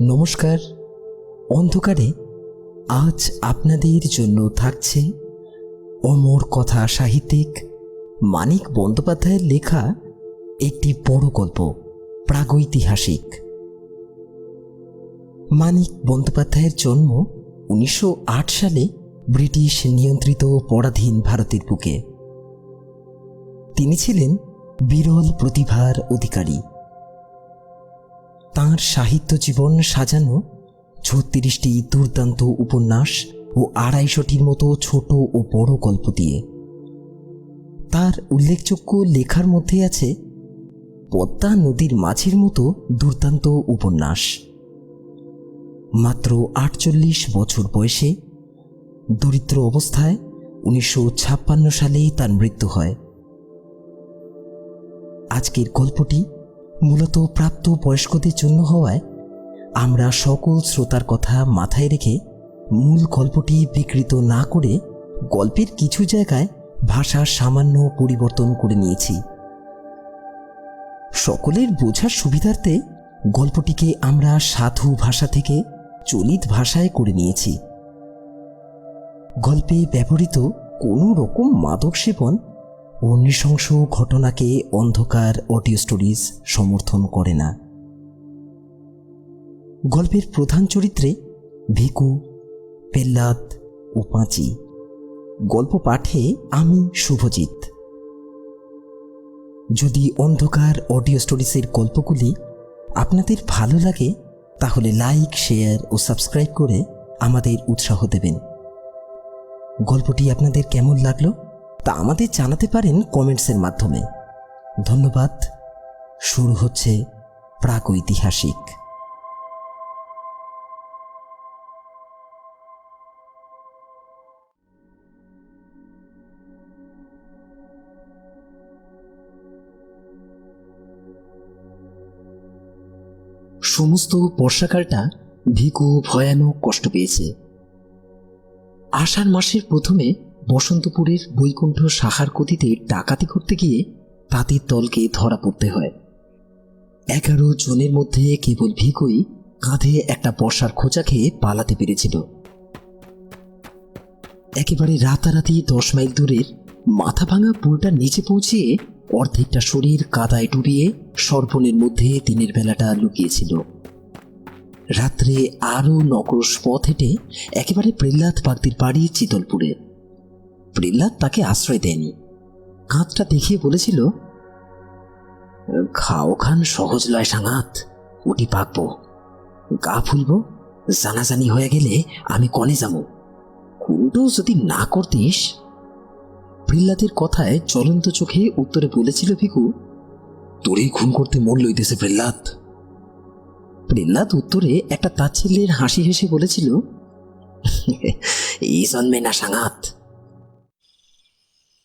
নমস্কার। অন্ধকারে আজ আপনাদের জন্য থাকছে অমর কথা সাহিত্যিক মানিক বন্দ্যোপাধ্যায়ের লেখা একটি বড় গল্প, প্রাগৈতিহাসিক। মানিক বন্দ্যোপাধ্যায়ের জন্ম 1908 সালে ব্রিটিশ নিয়ন্ত্রিত পরাধীন ভারতের বুকে। তিনি ছিলেন বিরল প্রতিভার অধিকারী। তাঁর সাহিত্য জীবন সাজানো 36টি দুর্দান্ত উপন্যাস ও 250টির মতো ছোট ও বড় গল্প দিয়ে। তার উল্লেখযোগ্য লেখার মধ্যে আছে পদ্মা নদীর মাঝির মতো দুর্দান্ত উপন্যাস। মাত্র 48 বছর বয়সে দরিদ্র অবস্থায় 1956 সালেই তার মৃত্যু হয়। আজকের গল্পটি মূলত প্রাপ্ত বয়স্কদের জন্য হওয়ায় আমরা সকল শ্রোতার কথা মাথায় রেখে মূল গল্পটি বিকৃত না করে গল্পের কিছু জায়গায় ভাষার সামান্য পরিবর্তন করে নিয়েছি। সকলের বোঝার সুবিধার্থে গল্পটিকে আমরা সাধু ভাষা থেকে চলিত ভাষায় করে নিয়েছি। গল্পে ব্যবহৃত কোনো রকম মাদক সেবন ও নৃশংস ঘটনাকে অন্ধকার অডিও স্টোরিজ সমর্থন করে না। গল্পের প্রধান চরিত্রে ভিকু, পেল্লাদ ও পাঁচি। গল্প পাঠে আমি শুভজিৎ। যদি অন্ধকার অডিও স্টোরিজের গল্পগুলি আপনাদের ভালো লাগে তাহলে লাইক, শেয়ার ও সাবস্ক্রাইব করে আমাদের উৎসাহ দেবেন। গল্পটি আপনাদের কেমন লাগলো তা আমাদের জানাতে পারেন কমেন্টসের মাধ্যমে। ধন্যবাদ। শুরু হচ্ছে প্রাগৈতিহাসিক। সমস্ত বর্ষাকালটা ভিকু ভয়ানক কষ্ট পেয়েছে। আষাঢ় মাসের প্রথমে বসন্তপুরের বৈকুণ্ঠ সাহার গতিতে ডাকাতি করতে গিয়ে তাঁতির দলকে ধরা পড়তে হয়। 11 জনের মধ্যে কেবল ভিকুই কাঁধে একটা বর্ষার খোঁচা খেয়ে পালাতে পেরেছিল। একেবারে রাতারাতি 10 মাইল দূরের মাথা ভাঙা পুলটা নিচে পৌঁছিয়ে অর্ধেকটা শরীর কাদায় ডুবিয়ে সর্বনের মধ্যে দিনের বেলাটা লুকিয়েছিল। রাত্রে আরও 9 ক্রোশ পথ হেঁটে একেবারে প্রহ্লাদ বাগদির বাড়ি চিতলপুরে। প্রহ্লাদ তাকে আশ্রয় দেয়নি। কাঁধটা দেখিয়ে বলেছিল, খাও খান সহজ লয় সাঙাত, উটি পাকবো, গা ফুলবো, জানাজানি হয়ে গেলে আমি কনে যাবো, খুনটাও যদি না করতিস। প্রহ্লাদের কথায় জ্বলন্ত চোখে উত্তরে বলেছিল ভিকু, তোরই খুন করতে মন লইতেছে প্রহ্লাদ। প্রহ্লাদ উত্তরে একটা তাচ্ছিল্যের হাসি হেসে বলেছিল, এই জন্মে না সাঙাত।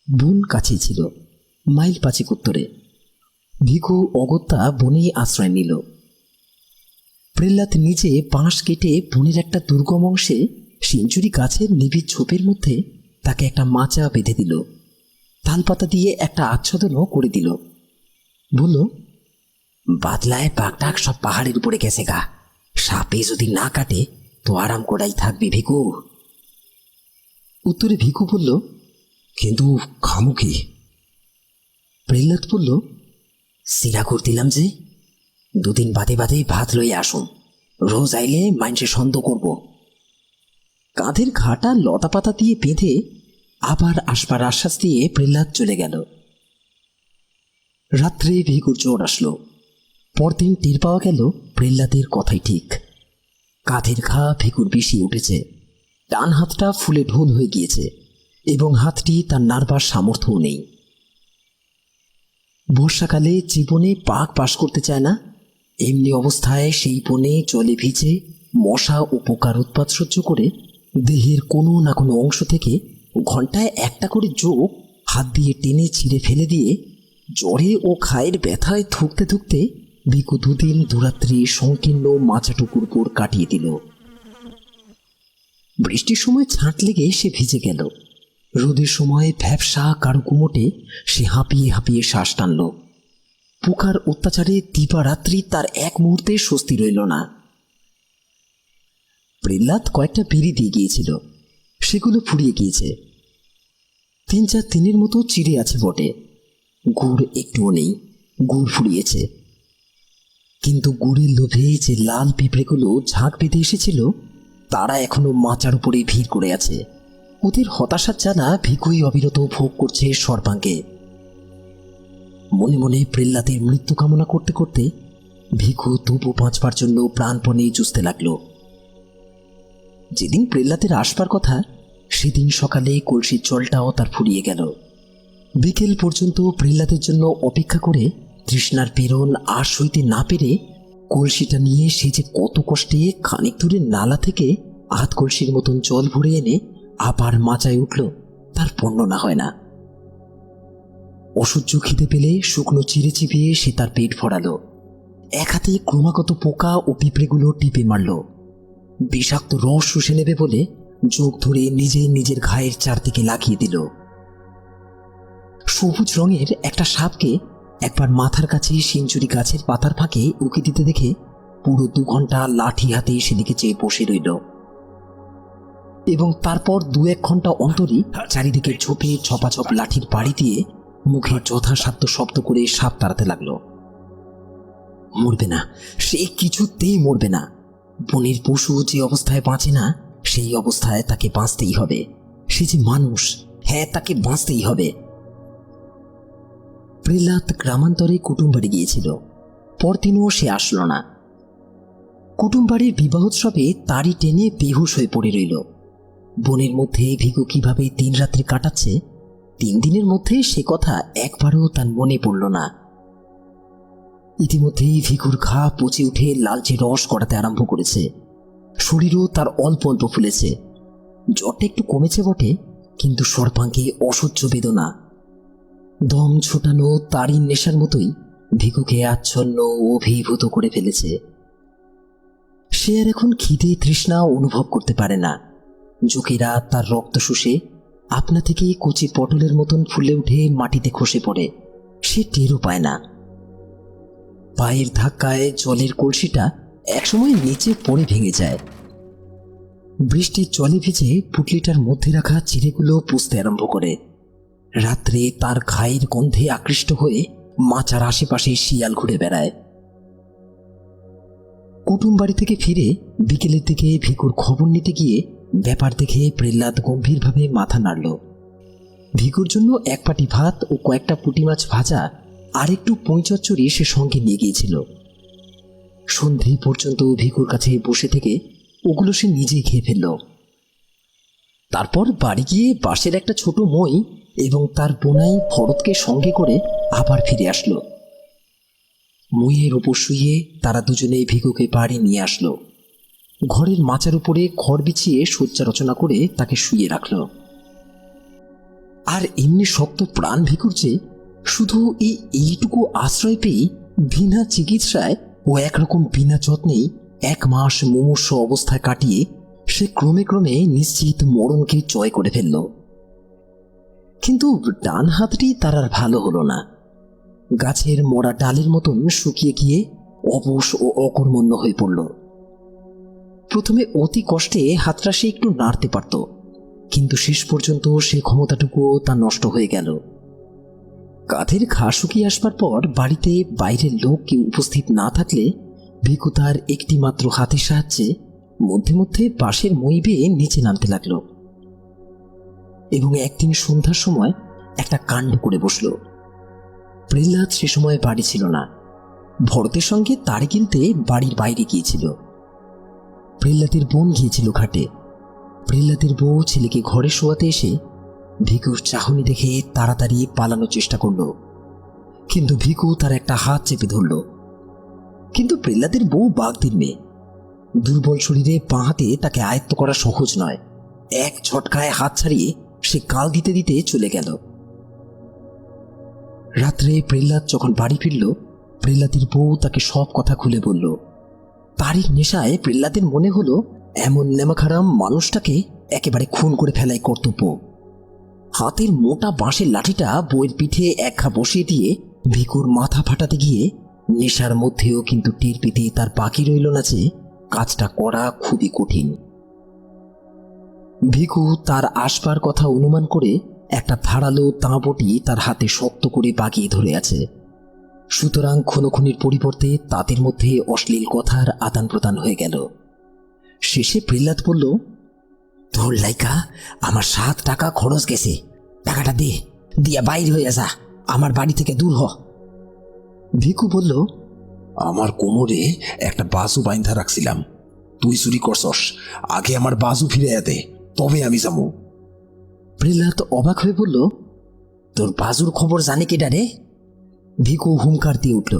বন কাছেই ছিল, মাইল 5 উত্তরে। ভিকু অগত্যা বনেই আশ্রয় নিল। প্রহ্লাদ নিজে বাঁশ কেটে বনের একটা দুর্গম অংশে সেঞ্চুরি গাছের নিবিড় ঝোপের মধ্যে তাকে একটা মাচা বেঁধে দিল। তালপাতা দিয়ে একটা আচ্ছাদনও করে দিল। বলল, বাদলায় বাঘটাক সব পাহাড়ের উপরে গেছে গা, সাপে যদি না কাটে তো আরাম করাই থাকবি ভিকু। উত্তরে ভিকু বলল, কিন্তু খামু কি? প্রহ্লাদ বলল, সিরা করতিলাম যে 2 দিন বাদে বাদে ভাত লইয়া আসুন, রোজ আইলে মাইনসে সন্দেহ করব। কাঁধের ঘাটা লতা পাতা দিয়ে বেঁধে আবার আসবার আশ্বাস দিয়ে প্রহ্লাদ চলে গেল। রাত্রে ভিকুর জ্বর আসলো। পরদিন টের পাওয়া গেল প্রহ্লাদের কথাই ঠিক। কাঁধের ঘা ভিকুর বেশি উঠেছে, ডান হাতটা ফুলে ঢোল হয়ে গিয়েছে এবং হাতটি তার নাড়বার সামর্থ্যও নেই। বর্ষাকালে জীবনে পাক পাশ করতে চায় না, এমনি অবস্থায় সেই বনে জলে ভিজে মশা ও পোকার উৎপাত সহ্য করে দেহের কোনো না কোনো অংশ থেকে ঘন্টায় একটা করে যোগ হাত দিয়ে টেনে ছিঁড়ে ফেলে দিয়ে জ্বরে ও খায়ের ব্যথায় থুকতে থুকতে ভিকু 2 দিন দুরাত্রি সংকীর্ণ মাচাটুকুর উপর কাটিয়ে দিল। বৃষ্টির সময় ছাঁট লেগে সে ভিজে গেল। রোদের সময় ভ্যাপসা কারো কুমোটে সে হাঁপিয়ে হাঁপিয়ে শ্বাস টানল। পোকার অত্যাচারে দিবারাত্রি তার এক মুহূর্তে স্বস্তি রইল না। প্রহ্লাদ কয়েকটা বিড়ি দিয়ে গিয়েছিল, সেগুলো ফুরিয়ে গিয়েছে। 3-4 দিনের মতো চিড়ে আছে বটে, গুড় একটুও নেই, গুড় ফুরিয়েছে। কিন্তু গুড়ের লোভে যে লাল পিঁপড়েগুলো ঝাঁক বেঁধে এসেছিল তারা এখনো মাচার উপরে ভিড় করে আছে। ওদের হতাশার জ্বালা ভিখুই অবিরত ভোগ করছে সর্বাঙ্গে। মনে মনে প্রহ্লাদের মৃত্যু কামনা করতে করতে ভিখু তবু বাঁচবার জন্য প্রাণপণে যুঝতে লাগলো। যেদিন প্রহ্লাদের আসবার কথা সেদিন সকালে কলসির জলটাও তার ফুরিয়ে গেল। বিকেল পর্যন্ত প্রহ্লাদের জন্য অপেক্ষা করে তৃষ্ণার পীড়ন আর সইতে না পেরে কলসিটা নিয়ে সে যে কত কষ্টে খানিক দূরের নালা থেকে আধ কলসির মতন জল ভরে এনে আবার মাচায় উঠল, তার বর্ণনা হয় না। অসহ্য খিদে পেলে শুকনো চিড়ে চিবিয়ে সে তার পেট ভরালো। এক হাতে ক্রমাগত পোকা ও পিঁপড়েগুলো টিপে মারল। বিষাক্ত রস শুষে নেবে বলে যোগ ধরে নিজের ঘায়ের চারদিকে লাগিয়ে দিল। সবুজ রঙের একটা সাপকে একবার মাথার কাছে সেঞ্চুরি গাছের পাতার ফাঁকে উকি দিতে দেখে পুরো 2 ঘন্টা লাঠি হাতে সেদিকে চেয়ে বসে রইল, এবং তারপর 2-1 ঘন্টা অন্তরই চারিদিকে ঝোপে ছপাছপ লাঠির বাড়ি দিয়ে মুখে যথাসাধ্য শব্দ করে সাপ তাড়াতে লাগলো। মরবে না, সে কিছুতেই মরবে না। বনের পশু যে অবস্থায় বাঁচে না সেই অবস্থায় তাকে বাঁচতেই হবে। সে যে মানুষ, হ্যাঁ, তাকে বাঁচতেই হবে। প্রহ্লাদ গ্রামান্তরে কুটুম বাড়ি গিয়েছিল, পরদিনও সে আসলো না। কুটুম বাড়ির বিবাহোৎসবে তারই টেনে বেহুশ হয়ে পড়ে রইল। বনের মধ্যে ভিখু কিভাবে 3 রাত্রি কাটাচ্ছে 3 দিনের মধ্যে সে কথা একবারও তার মনে পড়ল না। ইতিমধ্যেই ভিখুর ঘা পচে উঠে লালচে রস গড়াতে আরম্ভ করেছে। শরীরও তার অল্প অল্প ফুলেছে। জ্বরটা একটু কমেছে বটে, কিন্তু সর্বাঙ্গে অসহ্য বেদনা। দম ছোটানো তারই নেশার মতোই ভিখুকে আচ্ছন্ন ও অভিভূত করে ফেলেছে। সে আর এখন খিদে তৃষ্ণা অনুভব করতে পারে না। জোকেরা তার রক্ত শুষে আপনা থেকেই কচি পটলের মতন ফুলে উঠে মাটিতে খসে পড়ে, সে টেরও পায় না। পায়ের ধাক্কায় জলের কলসিটা একসময় নিচে পড়ে ভেঙে যায়। বৃষ্টির জলে ভিজে পুটলিটার মধ্যে রাখা চিড়েগুলো পুষতে আরম্ভ করে। রাত্রে তার ঘায়ের গন্ধে আকৃষ্ট হয়ে মাচার আশেপাশে শিয়াল ঘুরে বেড়ায়। কুটুম বাড়ি থেকে ফিরে বিকেলের দিকে ভিখুর খবর নিতে গিয়ে ব্যাপার দেখে প্রহ্লাদ গম্ভীরভাবে মাথা নাড়ল। ভিখুর জন্য 1 পাটি ভাত ও কয়েকটা পুঁটি মাছ ভাজা আর একটু পুঁই চচ্চড়ি সে সঙ্গে নিয়ে গিয়েছিল। সন্ধে পর্যন্ত ভিখুর কাছে বসে থেকে ওগুলো সে নিজেই খেয়ে ফেলল। তারপর বাড়ি গিয়ে বাঁশের একটা ছোট মই এবং তার বোনাই ভরতকে সঙ্গে করে আবার ফিরে আসলো। মইয়ের ওপর শুয়ে তারা দুজনেই ভিখুকে বাড়ি নিয়ে আসলো। ঘরের মাচার উপরে খড় বিছিয়ে শয্যা রচনা করে তাকে শুয়ে রাখল। আর এমনি শক্ত প্রাণ ভিখুর যে শুধু এইটুকু আশ্রয় পেয়ে বিনা চিকিৎসায় ও একরকম বিনা যত্নেই 1 মাস মুমূর্ষু অবস্থায় কাটিয়ে সে ক্রমে ক্রমে নিশ্চিত মরণকে জয় করে ফেলল। কিন্তু ডান হাতটি তার আর ভালো হলো না। গাছের মরা ডালের মতন শুকিয়ে গিয়ে অবশ ও অকর্মণ্য হয়ে পড়ল। প্রথমে অতি কষ্টে হাতটা সে একটু নাড়তে পারত, কিন্তু শেষ পর্যন্ত সে ক্ষমতাটুকুও তা নষ্ট হয়ে গেল। কাঁধের ঘা শুকিয়ে আসবার পর বাড়িতে বাইরের লোক কেউ উপস্থিত না থাকলে ভিখু তার একটি মাত্র হাতের সাহায্যে মধ্যে মধ্যে বাঁশের মই বেয়ে নিচে নামতে লাগল। এবং একদিন সন্ধ্যার সময় একটা কাণ্ড করে বসল। প্রহ্লাদ সে সময় বাড়ি ছিল না, ভরতের সঙ্গে তাড়ি কিনতে বাড়ির বাইরে গিয়েছিল। প্রহ্লাদের বোন গিয়েছিল ঘাটে। প্রহ্লাদের বউ ছেলেকে ঘরে শোয়াতে এসে ভিখুর চাহনি দেখে তাড়াতাড়ি পালানোর চেষ্টা করল, কিন্তু ভিখু তার একটা হাত চেপে ধরল। কিন্তু প্রহ্লাদের বউ বাগদির মেয়ে, দুর্বল শরীরে বাঁ হাতে তাকে আয়ত্ত করা সহজ নয়। এক ঝটকায় হাত ছাড়িয়ে সে গাল দিতে দিতে চলে গেল। রাত্রে প্রহ্লাদ যখন বাড়ি ফিরল, প্রহ্লাদের বউ তাকে সব কথা খুলে বলল। তারই নেশায় প্রহ্লাদের মনে হলো এমন নেমাখারাম মানুষটাকে একেবারে খুন করে ফেলাই কর্তব্য। হাতের মোটা বাঁশের লাঠিটা বউয়ের পিঠে একঘা বসিয়ে দিয়ে ভিখুর মাথা ফাটাতে গিয়ে নেশার মধ্যেও কিন্তু টের পেতে তার বাকি রইল না যে কাজটা করা খুবই কঠিন। ভিখু তার আসবার কথা অনুমান করে একটা ধারালো তাঁবুটি তার হাতে শক্ত করে বাগিয়ে ধরে আছে। সুতরাং খুনোখুনির পরিবর্তে তাদের মধ্যে অশ্লীল কথার আদান প্রদান হয়ে গেল। শেষে প্রহ্লাদ বলল, তোর লাইকা আমার 7 টাকা খরচ গেছে, টাকাটা দে, দিয়া বাইর হয়ে যা, আমার বাড়ি থেকে দূর হ। ভিখু বলল, আমার কোমরে একটা বাজু বাইন্ধা রাখছিলাম, তুই চুরি করছস, আগে আমার বাজু ফিরে দে, তবে আমি যাবো। প্রহ্লাদ অবাক হয়ে বলল, তোর বাজুর খবর জানে কেডা রে? ভিখু হুঙ্কার দিয়ে উঠল,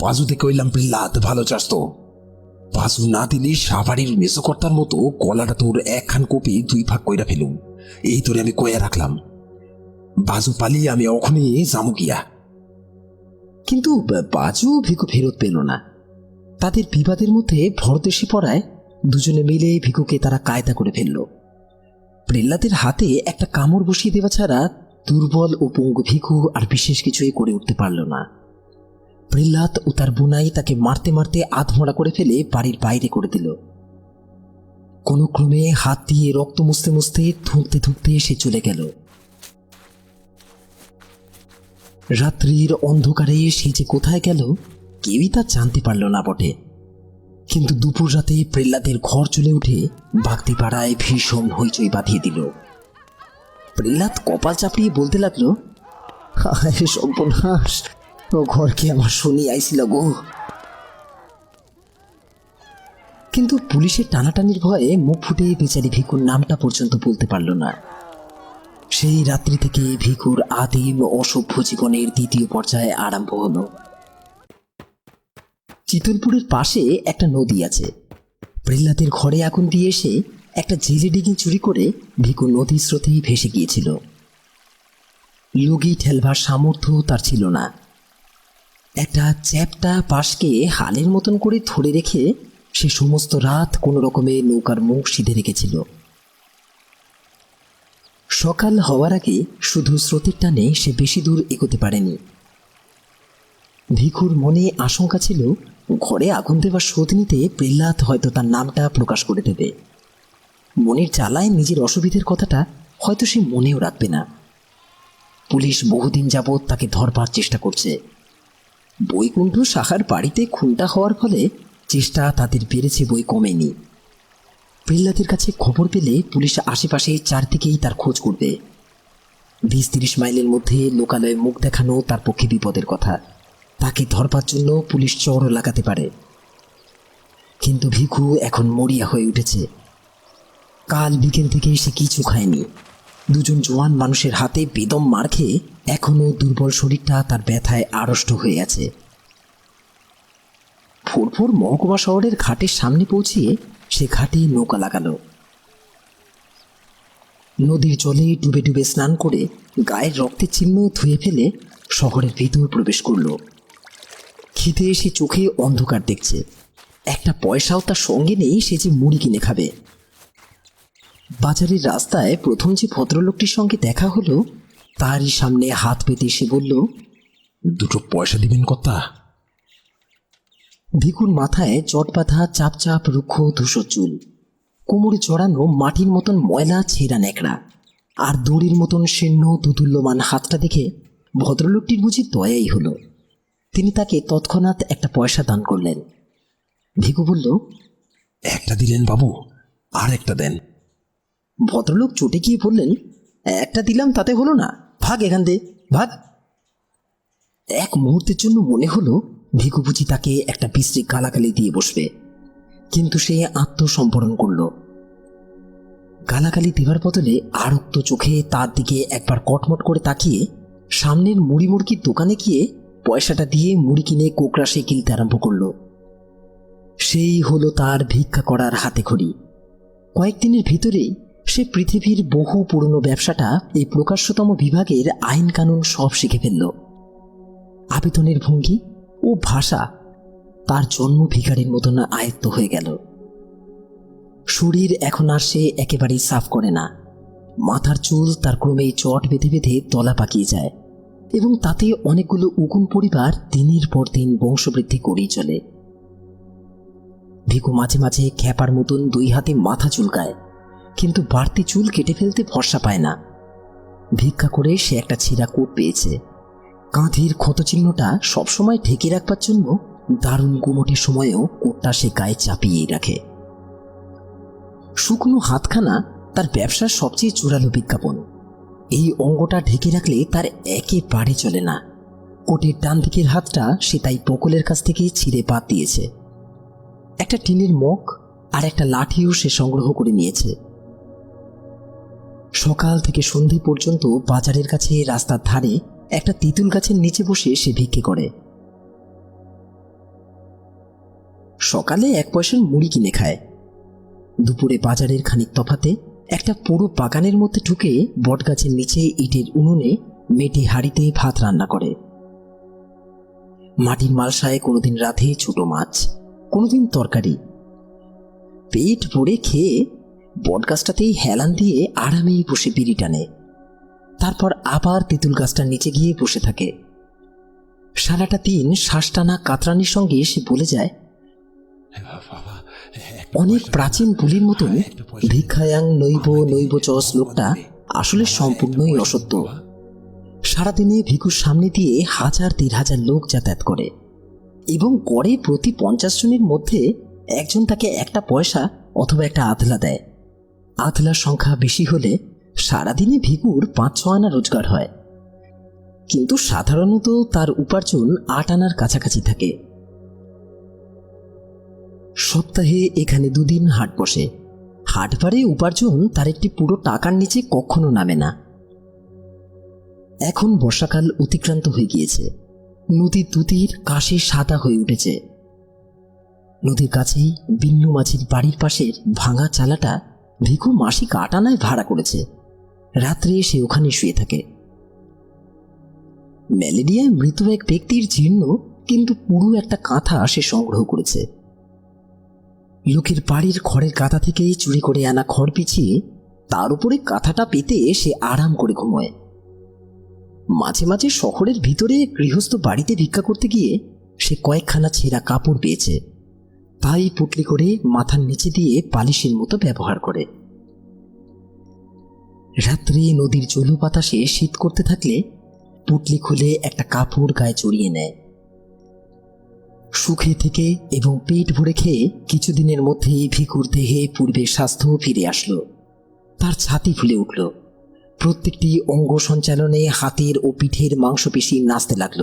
বাজুতে কইলাম প্রহ্লাদ ভালো চাস তো, বাজু না দিলে সাভারির মেসোকর্তার মতো গলাটা তোর একখান কোপে 2 ভাগ কইরা ফেলুম, এই তোরে আমি কইয়া রাখলাম। বাজু পালিয়ে আমি ওখানে যাবো গিয়া। কিন্তু বাজু ভিখু ফেরত পেল না। তাদের বিবাদের মধ্যে ভরদেশি পড়ায় দুজনে মিলে ভিখুকে তারা কায়দা করে ফেলল। প্রহ্লাদের হাতে একটা কামড় বসিয়ে দেওয়া ছাড়া দুর্বল ও পঙ্গু ভিখু আর বিশেষ কিছুই করে উঠতে পারল না। প্রহ্লাদ ও তার বুনাই তাকে মারতে মারতে আধমরা করে ফেলে বাড়ির বাইরে করে দিল। কোনো ক্রমে হাত দিয়ে রক্ত মুছতে মুছতে ধুঁকতে ধুঁকতে সে চলে গেল। রাত্রির অন্ধকারে সে যে কোথায় গেল কেউই তা জানতে পারল না বটে। কিন্তু দুপুর রাতে প্রহ্লাদের ঘর চলে উঠে বাগদি পাড়ায় ভীষণ হইচই বাঁধিয়ে দিল। প্রহ্লাদ কপাল চাপড়িয়ে বলতে লাগলো, হায় সর্বনাশ, ও ঘরকে আমার শুনি আইছিল গো। কিন্তু পুলিশের টানাটানির ভয়ে মুখ ফুটে বেচারি ভিখুর নামটা পর্যন্ত বলতে পারল না। সেই রাত্রি থেকে ভিখুর আদিম অসভ্য জীবনের 2য় পর্যায়ে আরম্ভ হলো। চিতলপুরের পাশে একটা নদী আছে। প্রহ্লাদের ঘরে আগুন দিয়ে এসে একটা জেলে ডিঙি চুরি করে ভিখু নদীর স্রোতেই ভেসে গিয়েছিল। লগি ঠেলবার সামর্থ্য তার ছিল না। একটা চ্যাপ্টা পাশকে হালের মতন করে ধরে রেখে সে সমস্ত রাত কোনো রকমে নৌকার মুখ সিধে রেখেছিল। সকাল হওয়ার আগে শুধু স্রোতের টানে সে বেশি দূর এগোতে পারেনি। ভিখুর মনে আশঙ্কা ছিল, ঘরে আগুন দেওয়ার শোধ নিতে প্রহ্লাদ হয়তো তার নামটা প্রকাশ করে দেবে। মনের জ্বালায় নিজের অসুবিধের কথাটা হয়তো সে মনেও রাখবে না। পুলিশ বহুদিন যাবৎ তাকে ধরবার চেষ্টা করছে। বৈকুণ্ঠ সাহার বাড়িতে খুনটা হওয়ার ফলে চেষ্টা তাদের বেড়েছে, বই কমেনি। প্রহ্লাদের কাছে খবর পেলে পুলিশ আশেপাশে চারদিকেই তার খোঁজ করবে। 20-30 মাইলের মধ্যে লোকালয়ে মুখ দেখানো তার পক্ষে বিপদের কথা। তাকে ধরবার জন্য পুলিশ চড়ও লাগাতে পারে। কিন্তু ভিখু এখন মরিয়া হয়ে উঠেছে। কাল বিকেল থেকে সে কিছু খায়নি। 2জন জোয়ান মানুষের হাতে বেদম মার খেয়ে এখনো দুর্বল শরীরটা তার ব্যথায় আড়ষ্ট হয়ে আছে। ভোর মহকুমা শহরের ঘাটের সামনে পৌঁছিয়ে সে ঘাটে নৌকা লাগালো। নদীর জলে ডুবে ডুবে স্নান করে গায়ের রক্তের চিহ্ন ধুয়ে ফেলে শহরের ভিতর প্রবেশ করল। খিদে সে চোখে অন্ধকার দেখছে। একটা পয়সাও তার সঙ্গে নেই সে যে মুড়ি কিনে খাবে। বাজারের রাস্তায় প্রথম যে ভদ্রলোকটির সঙ্গে দেখা হলো তারই সামনে হাত পেতে সে বলল, 2 পয়সা দিবেন কর্তা? ভিখুর মাথায় জট বাঁধা চাপ চাপ রুক্ষ ধূসর চুল, কোমরে চড়ানো মাটির মতন ময়লা ছেঁড়া ন্যাকড়া, আর দড়ির মতন শীর্ণ দুতুল্যমান হাতটা দেখে ভদ্রলোকটির বুঝি দয়াই হলো। তিনি তাকে তৎক্ষণাৎ একটা পয়সা দান করলেন। ভিখু বলল, একটা দিলেন বাবু, আর একটা দেন। ভদ্রলোক চটে গিয়ে বললেন, একটা দিলাম তাতে হলো না, ভাগ এখান দে, ভাগ। এক মুহূর্তের জন্য মনে হলো ভিখু বুঝি তাকে একটা বিশ্রী গালাগালি দিয়ে বসবে, কিন্তু সে আত্মসম্বরণ করল। গালাগালি দেওয়ার বদলে আরক্ত চোখে তার দিকে একবার কটমট করে তাকিয়ে সামনের মুড়ি মুড়কির দোকানে গিয়ে পয়সাটা দিয়ে মুড়ি কিনে কোকড়াসে কিনতে আরম্ভ করল। সেই হলো তার ভিক্ষা করার হাতেখড়ি। কয়েকদিনের ভিতরেই সে পৃথিবীর বহু পুরনো ব্যবসাটা এই প্রকাশ্যতম বিভাগের আইন কানুন সব শিখে ফেলল। আবেদনের ভঙ্গি ও ভাষা তার জন্ম ভিখারির মতন আয়ত্ত হয়ে গেল। শরীর এখন আর সে একেবারেই সাফ করে না। মাথার চুল তার ক্রমেই চট বেঁধে বেঁধে তলা পাকিয়ে যায়, এবং তাতে অনেকগুলো উকুন পরিবার দিনের পর দিন বংশবৃদ্ধি করেই চলে। ভিখু মাঝে মাঝে খ্যাপার মতন 2 হাতে মাথা চুলকায়, কিন্তু বাড়তি চুল কেটে ফেলতে ভরসা পায় না। ভিক্ষা করে সে একটা ছেঁড়া কোট পেয়েছে। কাঁধের ক্ষতচিহ্নটা সবসময় ঢেকে রাখবার জন্য দারুণ গুমোটের সময়েও কোটটা সে গায়ে চাপিয়েই রাখে। শুকনো হাতখানা তার ব্যবসার সবচেয়ে জোরালো বিজ্ঞাপন। এই অঙ্গটা ঢেকে রাখলে তার একেবারে চলে না। কোটের ডান দিকের হাতটা সে তাই পকলের কাছ থেকে ছিঁড়ে বাদ দিয়েছে। একটা টিনের মগ আর একটা লাঠিও সে সংগ্রহ করে নিয়েছে। সকাল থেকে সন্ধে পর্যন্ত বাজারের কাছে রাস্তার ধারে একটা তেঁতুল গাছের নিচে বসে সে ভিক্ষে করে। সকালে 1 পয়সার মুড়ি কিনে খায়। দুপুরে বাজারের খানিক তফাতে একটা পুরো বাগানের মধ্যে ঢুকে বটগাছের নিচে ইটের উনুনে মেটে হাঁড়িতে ভাত রান্না করে। মাটির মালসায় কোনোদিন রাধে ছোট মাছ, কোনোদিন তরকারি। পেট ভরে খেয়ে বটগাছটাতেই হেলান দিয়ে আরামেই বসে বিড়ি টানে। তারপর আবার তেঁতুল গাছটার নিচে গিয়ে বসে থাকে। সারাটা দিন শ্বাস টানা কাতরানির সঙ্গে সে বলে যায়, অনেক প্রাচীন বুলির মতন ভিক্ষায়াং নৈব নৈব চ শ্লোকটা আসলে সম্পূর্ণই অসত্য। সারাদিনে ভিক্ষুর সামনে দিয়ে 1000-1500 লোক যাতায়াত করে এবং গড়ে প্রতি 50 জনের মধ্যে একজন তাকে 1 পয়সা অথবা একটা আধলা দেয়। আধলার সংখ্যা বেশি হলে সারাদিনে ভিক্ষুর 5-6 আনা রোজগার হয়, কিন্তু সাধারণত তার উপার্জন 8 আনার কাছাকাছি থাকে। সপ্তাহে এখানে 2 দিন হাট বসে। হাটবারে উপার্জন তার একটি পুরো টাকার নিচে কখনো নামে না। এখন বর্ষাকাল অতিক্রান্ত হয়ে গিয়েছে। নদীর দুতীর কাশে সাদা হয়ে উঠেছে। নদীর কাছেই বিন্নু মাঝির বাড়ির পাশের ভাঙা চালাটা ভিখু মাসিক 8 আনায় ভাড়া করেছে। রাত্রে সে ওখানে শুয়ে থাকে। ম্যালেরিয়ায় মৃত এক ব্যক্তির জীর্ণ কিন্তু পুরো একটা কাঁথা সে সংগ্রহ করেছে। লোকের বাড়ির খড়ের কাঁথা থেকে চুরি করে আনা খড় পিছিয়ে তার উপরে কাঁথাটা পেতে সে আরাম করে ঘুমোয়। মাঝে মাঝে শহরের ভিতরে গৃহস্থ বাড়িতে ভিক্ষা করতে গিয়ে সে কয়েকখানা ছেঁড়া কাপড় পেয়েছে, তাই পুটলি করে মাথার নিচে দিয়ে পালিশের মতো ব্যবহার করে। রাত্রে নদীর জলু বাতাসে শীত করতে থাকলে পুটলি খুলে একটা কাপড় গায়ে জড়িয়ে নেয়। সুখে থেকে এবং পেট ভরে খেয়ে কিছুদিনের মধ্যেই ভিখুর দেহে পূর্বের স্বাস্থ্য ফিরে আসলো। তার ছাতি ফুলে উঠল। প্রত্যেকটি অঙ্গ সঞ্চালনে হাতের ও পিঠের মাংসপেশি নাচতে লাগল।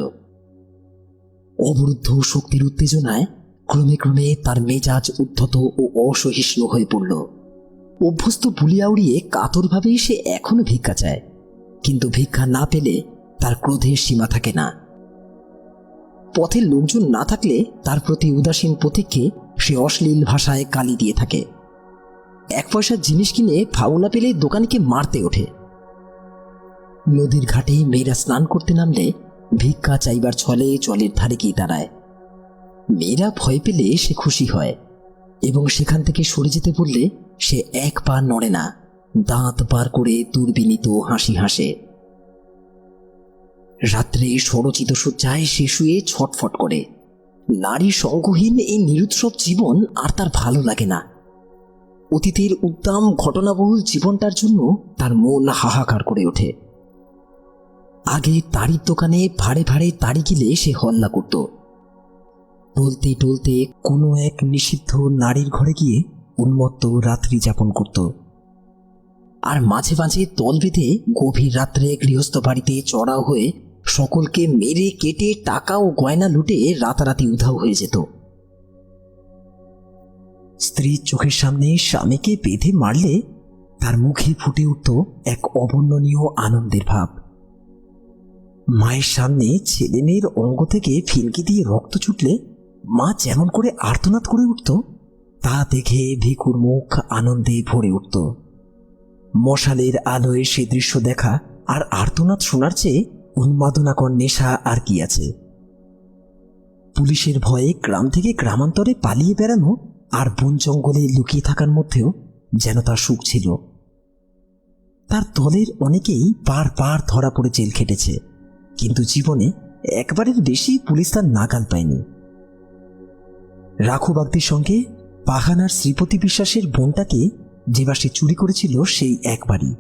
অবরুদ্ধ শক্তির উত্তেজনায় ক্রমে ক্রমে তার মেজাজ উদ্ধত ও অসহিষ্ণু হয়ে পড়ল। অভ্যস্ত বুলিয়া উড়িয়ে কাতরভাবেই সে এখনো ভিক্ষা চায়, কিন্তু ভিক্ষা না পেলে তার ক্রোধের সীমা থাকে না। পথের লোকজন না থাকলে তার প্রতি উদাসীন প্রতীককে সে অশ্লীল ভাষায় গালি দিয়ে থাকে। 1 পয়সার জিনিস কিনে ফাউ না পেলে দোকানিকে মারতে ওঠে। নদীর ঘাটে মেয়েরা স্নান করতে নামলে ভিক্ষা চাইবার ছলে জলের ধারে গিয়ে দাঁড়ায়। মেয়েরা ভয় পেলে সে খুশি হয় এবং সেখান থেকে সরে যেতে বললে সে 1 পা নড়ে না, দাঁত বার করে দুর্বিনীত হাসি হাসে। রাত্রে সরচিত শয্যায় সে শুয়ে ছটফট করে। নারী সঙ্গহীন এই নিরুৎসব জীবন আর তার ভালো লাগে না। অতীতের উদ্দাম ঘটনাবহুল জীবনটার জন্য তার মন হাহাকার করে ওঠে। আগে তারির দোকানে ভাড়ে ভাড়ে তারি গিলে সে হল্লা করত। টলতে টলতে কোনো এক নিষিদ্ধ নারীর ঘরে গিয়ে উন্মত্ত রাত্রি যাপন করত। আর মাঝে মাঝে দল বেঁধে গভীর রাত্রে গৃহস্থ বাড়িতে চড়াও হয়ে সকলকে মেরে কেটে টাকা ও গয়না লুটে রাতারাতি উধাও হয়ে যেত। স্ত্রীর চোখের সামনে স্বামীকে বেঁধে মারলে তার মুখে ফুটে উঠত এক অবর্ণনীয় আনন্দের ভাব। মায়ের সামনে ছেলে মেয়ের অঙ্গ থেকে ফিনকি দিয়ে রক্ত ছুটলে মা যেমন করে আর্তনাদ করে উঠত, তা দেখে ভিখুর মুখ আনন্দে ভরে উঠত। মশালের আলোয় সে দৃশ্য দেখা আর আর্তনাদ শোনার চেয়ে উন্মাদনাকর নেশা আর কি আছে। পুলিশের ভয়ে গ্রাম থেকে গ্রামান্তরে পালিয়ে বেড়ানো আর বন জঙ্গলে লুকিয়ে থাকার মধ্যেও যেন তার সুখ ছিল। তার দলের অনেকেই বারবার ধরা পড়ে জেল খেটেছে, কিন্তু জীবনে একবারের বেশি পুলিশ তার নাগাল পায়নি। রাখু বাগদির সঙ্গে পাহানার শ্রীপতি বিশ্বাসের বোনটাকে যেবার সে চুরি করেছিল সেই একবারই।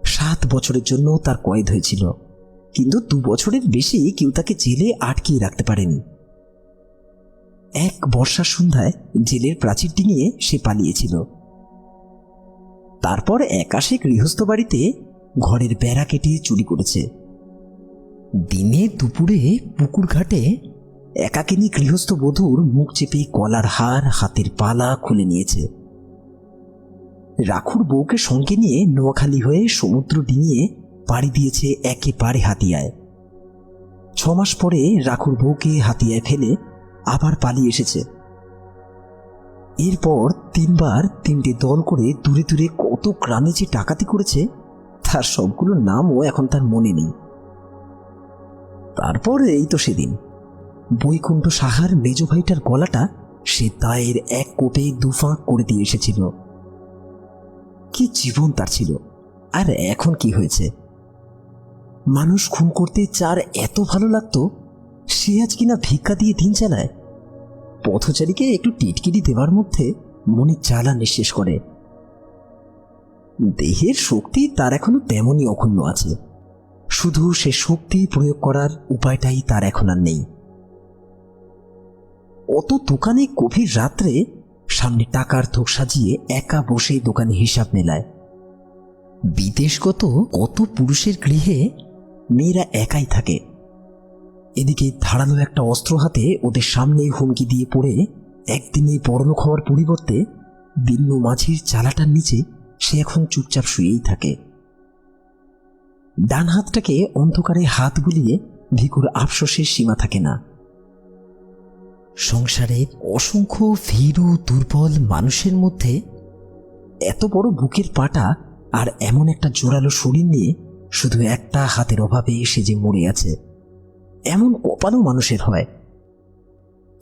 7 বছরের জন্য তার কয়েদ হয়েছিল, কিন্তু 2 বছরের বেশি কেউ তাকে জেলে আটকিয়ে রাখতে পারেনি। এক বর্ষার সন্ধ্যায় জেলের প্রাচীর ডিঙিয়ে সে পালিয়েছিল। তারপর একাশে গৃহস্থ বাড়িতে ঘরের বেড়া কেটে চুরি করেছে। দিনে দুপুরে পুকুর ঘাটে একাকিনী গৃহস্থ বধূর মুখ চেপে গলার হার, হাতের পালা খুলে নিয়েছে। রাখুর বউকে সঙ্গে নিয়ে নোয়াখালী হয়ে সমুদ্র ডিঙিয়ে পাড়ি দিয়েছে একেবারে হাতিয়ায়। 6 মাস পরে রাখুর বউকে হাতিয়ায় ফেলে আবার পালিয়ে এসেছে। এরপর 3 বার 3টে দল করে দূরে দূরে কত গ্রামে যে ডাকাতি করেছে তার সবগুলোর নামও এখন তার মনে নেই। তারপর এই তো সেদিন বৈকুণ্ঠ সাহার মেজ ভাইটার গলাটা সে দায়ের এক কোপে দুফাঁক করে দিয়ে এসেছিল। কি জীবন তার ছিল, আর এখন কি হয়েছে? মানুষ খুন করতে যার এত ভালো লাগতো, সে আজ কিনা ভিক্ষা দিয়ে দিন চালায়। পথচারীকে একটু টিটকিরি দেওয়ার মধ্যে মনে জ্বালা নিঃশেষ করে। দেহের শক্তি তার এখনো তেমনই অক্ষুণ্ণ আছে, শুধু সে শক্তি প্রয়োগ করার উপায়টাই তার এখন আর নেই। অত দোকানে গভীর রাত্রে সামনে টাকার থোক সাজিয়ে একা বসে দোকানে হিসাব মেলায়। বিদেশগত কত পুরুষের গৃহে মেয়েরা একাই থাকে। এদিকে ধারালো একটা অস্ত্র হাতে ওদের সামনেই হুমকি দিয়ে পড়ে একদিনে পরলোক হওয়ার পরিবর্তে বিন্নু মাঝির চালাটার নিচে সে এখন চুপচাপ শুয়েই থাকে। ডান হাতটাকে অন্ধকারে হাত বুলিয়ে ভিকুর আফসোসের সীমা থাকে না। সংসারের অসংখ্য ভীরু দুর্বল মানুষের মধ্যে এত বড় বুকের পাটা আর এমন একটা জোরালো শরীর নিয়ে শুধু একটা হাতের অভাবে সে যে মরে আছে, এমন কপালও মানুষের হয়।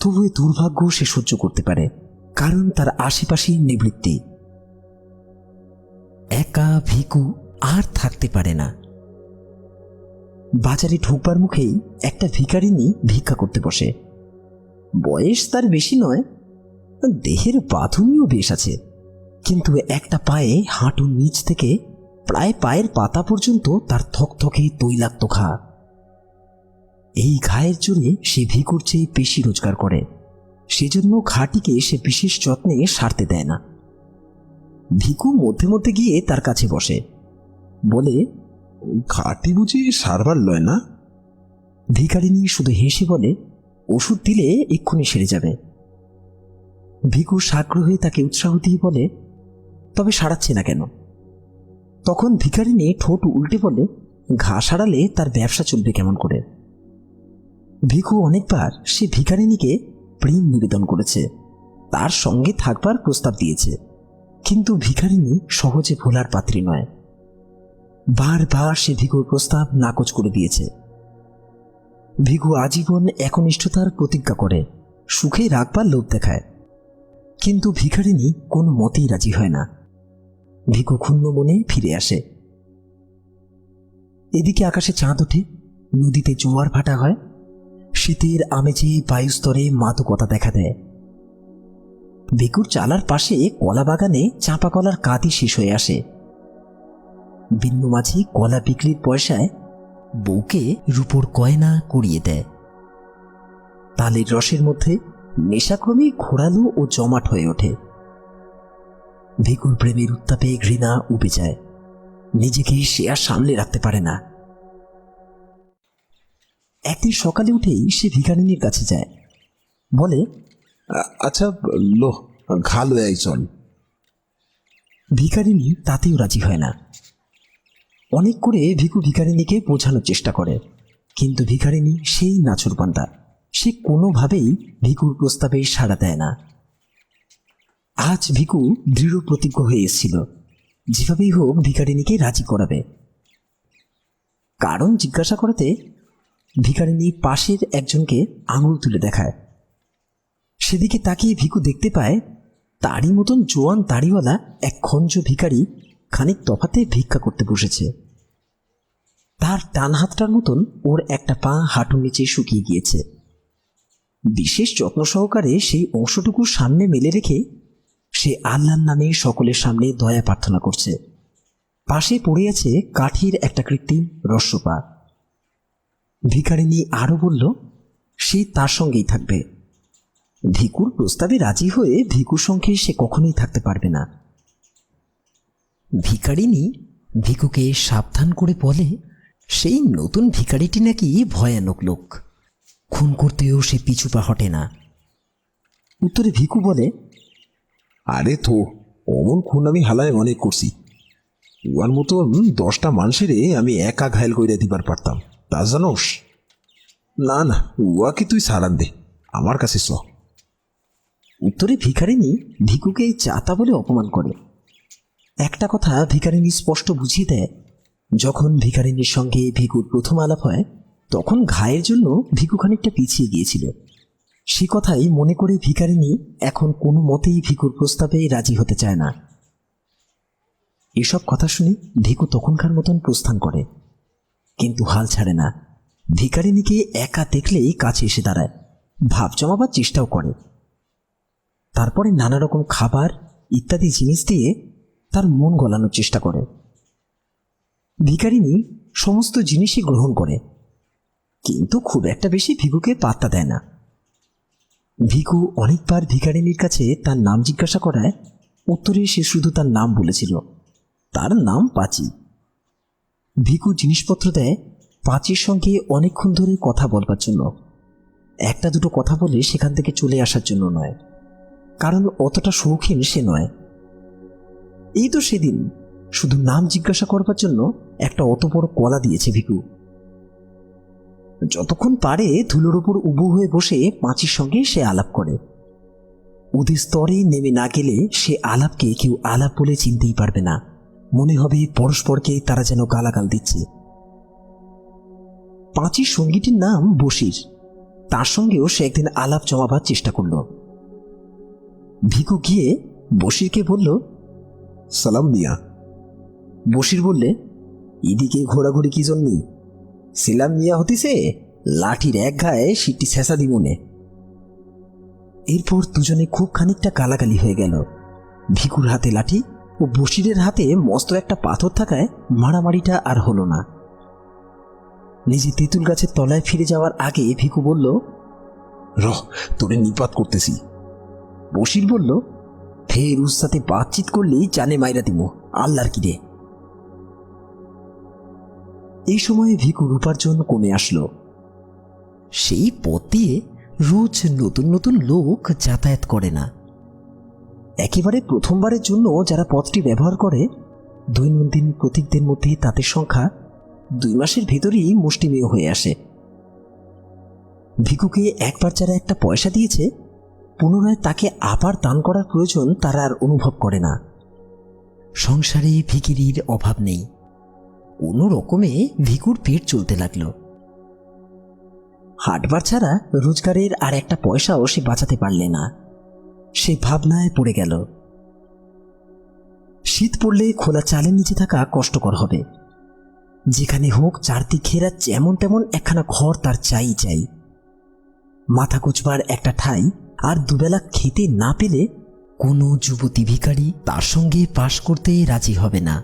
তবু এই দুর্ভাগ্য সে সহ্য করতে পারে, কারণ তার আশেপাশেই নিবৃত্তি। একা ভিকু আর থাকতে পারে না। বাজারে ঢুকবার মুখেই একটা ভিখারিনী ভিক্ষা করতে বসে। বয়স তার বেশি নয়, দেহের বাঁধুনিও বেশ আছে, কিন্তু একটা পায়ে হাঁটুর নিচ থেকে প্রায় পায়ের পাতা পর্যন্ত তার থকথকে তৈলাক্ত ঘা। এই ঘায়ের জোরে সে ভিকুর চেয়ে বেশি রোজগার করে, সেজন্য ঘাটিকে সে বিশেষ যত্নে সারতে দেয় না। ভিকু মধ্যে মধ্যে গিয়ে তার কাছে বসে, বলে, ঘাটি বুঝি সারবার লয় না? ভিখারিনী শুধু হেসে বলে, ওষুধ দিলে এক্ষুনি সেরে যাবে। ভিকু সাগ্রহ হয়ে তাকে উৎসাহ দিয়ে বলে, তবে সারাচ্ছে না কেন? তখন ভিখারিনী ঠোঁট উল্টে বলে, ঘা সারালে তার ব্যবসা চলবে কেমন করে? ভিকু অনেকবার সে ভিখারিনীকে প্রেম নিবেদন করেছে, তার সঙ্গে থাকবার প্রস্তাব দিয়েছে, কিন্তু ভিখারিনী সহজে ভোলার পাত্রী নয়। বারবার সে ভিকুর প্রস্তাব নাকচ করে দিয়েছে। ভিকু আজীবন একনিষ্ঠতার প্রতিজ্ঞা করে, সুখে রাখবার লোভ দেখায়, কিন্তু ভিখারিনী কোনো মতেই রাজি হয় না। ভিকু ক্ষুণ্ণ মনে ফিরে আসে। এদিকে আকাশে চাঁদ ওঠে, নদীতে জোয়ার ভাটা হয়, শীতের আমেজে বায়ুস্তরে মাদকতা দেখা দেয়। ভিকুর চালার পাশে কলা বাগানে চাঁপা কলার কাঁদি শেষ হয়ে আসে। বিন্নু মাঝি কলা বিক্রির পয়সায় বউকে রূপোর গয়না করিয়ে দেয়। তালের রসের মধ্যে নেশাক্রমে ঘোরালো ও জমাট হয়ে ওঠে। ভিকুর প্রেমের উত্তাপে ঘৃণা উবে যায়, নিজেকে সে আর সামলে রাখতে পারে না। একদিন সকালে উঠেই সে ভিখারিনীর কাছে যায়, বলে, আচ্ছা লো, ঘা লয়ে চল। ভিখারিনী তাতেও রাজি হয় না। অনেক করে ভিকু ভিখারিনীকে বোঝানোর চেষ্টা করে, কিন্তু ভিখারিনী সেই নাছুরবান্দা, সে কোনোভাবেই ভিকুর প্রস্তাবে সাড়া দেয় না। আজ ভিকু দৃঢ় প্রতিজ্ঞ হয়ে এসেছিল, যেভাবেই হোক ভিখারিনীকে রাজি করাবে। কারণ জিজ্ঞাসা করাতে ভিখারিনী পাশের একজনকে আঙুল তুলে দেখায়। সেদিকে তাকিয়ে ভিকু দেখতে পায় তারই মতন জোয়ান দাড়িওয়ালা এক খঞ্জ ভিখারি খানিক তফাতে ভিক্ষা করতে বসেছে। তার ডান হাতটার মতন ওর একটা পা হাঁটুর নিচে শুকিয়ে গিয়েছে। বিশেষ যত্ন সহকারে সেই অংশটুকু সামনে মেলে রেখে সে আল্লাহর নামে সকলের সামনে দয়া প্রার্থনা করছে। পাশে পড়ে আছে কাঠির একটা কৃত্রিম রস্যপা। ভিখারিনী আরো বলল সে তার সঙ্গেই থাকবে। ভিকুর প্রস্তাবে রাজি হয়ে ভিকুর সঙ্গে সে কখনোই থাকতে পারবে না। ভিখারিনী ভিকুকে সাবধান করে বলে সেই নতুন ভিখারিটি নাকি ভয়ানক লোক, খুন করতেও সে পিছু পা হটে না। উত্তরে ভিকু বলে, আরে তো অমন খুন আমি হালায় অনেক করছি। উয়ার মতন 10টা মানুষের আমি একা ঘায়ল কইরা দিবার পারতাম, তা জানোস? না না, উয়াকে তুই সারান দে, আমার কাছে চ। উত্তরে ভিখারিনী ভিকুকে চাতা বলে অপমান করে। একটা কথা ভিখারিনী স্পষ্ট বুঝিয়ে দেয়, যখন ভিখারিনীর সঙ্গে ভিকুর প্রথম আলাপ হয় তখন ঘায়ের জন্য ভিকু খানিকটা পিছিয়ে গিয়েছিল। সে কথাই মনে করে ভিখারিনী এখন কোনো মতেই ভিকুর প্রস্তাবে রাজি হতে চায় না। এসব কথা শুনে ভিকু তখনকার মতন প্রস্থান করে, কিন্তু হাল ছাড়ে না। ভিখারিনীকে একা দেখলেই কাছে এসে দাঁড়ায়, ভাব জমাবার চেষ্টাও করে। তারপরে নানা রকম খাবার ইত্যাদি জিনিস দিয়ে তার মন গলানোর চেষ্টা করে। ভিখারিনী সমস্ত জিনিসই গ্রহণ করে, কিন্তু খুব একটা বেশি ভিকুকে পাত্তা দেয় না। ভিকু অনেকবার ভিখারিনীর কাছে তার নাম জিজ্ঞাসা করায় উত্তরে সে শুধু তার নাম বলেছিল, তার নাম পাঁচি। ভিকু জিনিসপত্র দেয় পাঁচির সঙ্গে অনেকক্ষণ ধরে কথা বলবার জন্য, একটা দুটো কথা বলে সেখান থেকে চলে আসার জন্য নয়, কারণ অতটা শৌখিন সে নয়। এই তো সেদিন শুধু নাম জিজ্ঞাসা করবার জন্য একটা অত বড় কলা দিয়েছে ভিকু। যতক্ষণ পারে ধুলোর উপর উবু হয়ে বসে পাঁচির সঙ্গে সে আলাপ করে। ওদের স্তরে নেমে না গেলে সে আলাপকে কেউ আলাপ বলে চিনতেই পারবে না, মনে হবে পরস্পরকে তারা যেন গালাগাল দিচ্ছে। পাঁচির সঙ্গীটির নাম বশির, তার সঙ্গেও সে একদিন আলাপ জমাবার চেষ্টা করল। ভিকু গিয়ে বশিরকে বলল, সালাম মিয়া। বশির বললে, এদিকে ঘোরাঘুরি কি জন্যে? সেলাম মিয়া হতিছে, লাঠির এক ঘায়ে সিটটি ছেঁচা দিবনে। এরপর দুজনে খুব খানিকটা গালাগালি হয়ে গেল। ভিকুর হাতে লাঠি ও বশিরের হাতে মস্ত একটা পাথর থাকায় মারামারিটা আর হলো না। নিজে তেঁতুল গাছের তলায় ফিরে যাওয়ার আগে ভিকু বলল, রহ, তোরে নিপাত করতেছি। বশির বলল, ফের ওর সাথে বাতচিত করলেই জানে মাইরা দিব, আল্লাহর কি রে। এই সময়ে ভিকুর উপার্জন কমে আসলো। সেই পথ দিয়ে রোজ নতুন নতুন লোক যাতায়াত করে না। একেবারে প্রথমবারের জন্য যারা পথটি ব্যবহার করে, দৈনন্দিন প্রতীকদের মধ্যে তাদের সংখ্যা 2 মাসের ভেতরেই মুষ্টিমেয় হয়ে আসে। ভিকুকে একবার যারা একটা পয়সা দিয়েছে, পুনরায় তাকে আবার দান করার প্রয়োজন তারা আর অনুভব করে না। সংসারে ভিখিরির অভাব নেই, কোনো রকমে ভিকুর পেট চলতে লাগলো। হাটবার ছাড়া রোজগারের আর একটা পয়সাও সে বাঁচাতে পারলে না। সে ভাবনায় পড়ে গেল। শীত পড়লে খোলা চালের নিচে থাকা কষ্টকর হবে। যেখানে হোক চারদিক ঘেরা যেমন তেমন একখানা ঘর তার চাই চাই। মাথা গোছবার একটা ঠাঁই আর দুবেলা খেতে না পেলে কোনো যুবতী ভিখারি তার সঙ্গে পাশ করতে রাজি হবে না।